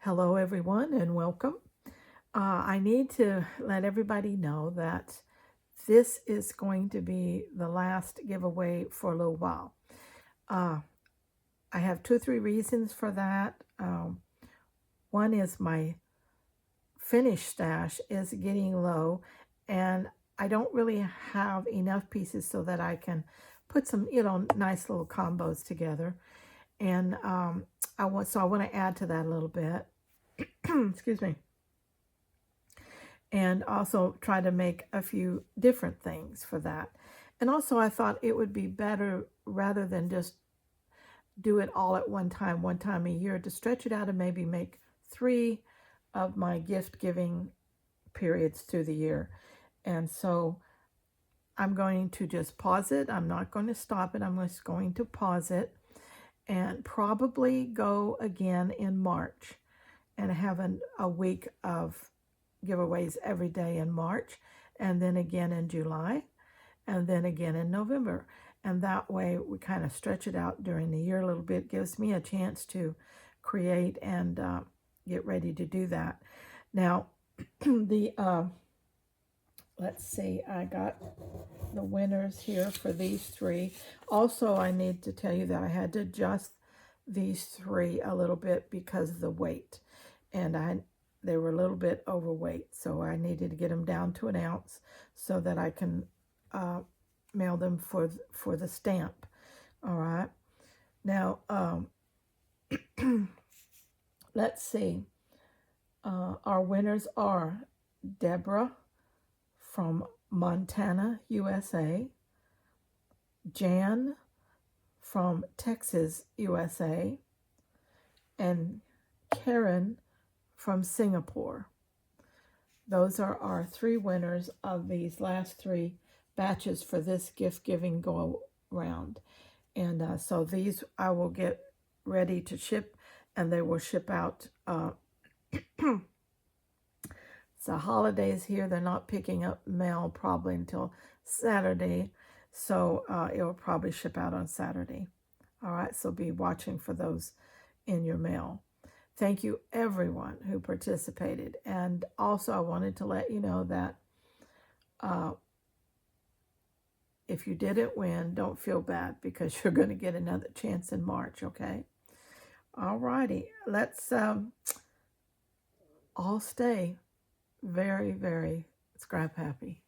Hello, everyone, and welcome. I need to let everybody know that this is going to be the last giveaway for a little while. Uh, I have two or three reasons for that. One is my finish stash is getting low, and I don't really have enough pieces so that I can put some, nice little combos together. And I want to add to that a little bit. Excuse me. And also try to make a few different things for that. And also, I thought it would be better rather than just do it all at one time a year, to stretch it out and maybe make 3 of my gift giving periods through the year. And so I'm going to just pause it. I'm not going to stop it. I'm just going to pause it and probably go again in March and have a week of giveaways every day in March, and then again in July, and then again in November. And that way we kind of stretch it out during the year a little bit. Gives me a chance to create and get ready to do that. Now, let's see, I got the winners here for these 3. Also, I need to tell you that I had to adjust these 3 a little bit because of the weight. And they were a little bit overweight, so I needed to get them down to 1 ounce so that I can mail them for the stamp. All right. Now, let's see. Our winners are Deborah from Montana, USA, Jan from Texas, USA, and Karen from Singapore. Those are our 3 winners of these last 3 batches for this gift giving go round. And so these I will get ready to ship, and they will ship out. It's the holidays here. They're not picking up mail probably until Saturday, so it will probably ship out on Saturday. All right, so be watching for those in your mail. Thank you, everyone who participated. And also, I wanted to let you know that if you didn't win, don't feel bad, because you're going to get another chance in March, okay? All righty. Let's all stay very, very scrap happy.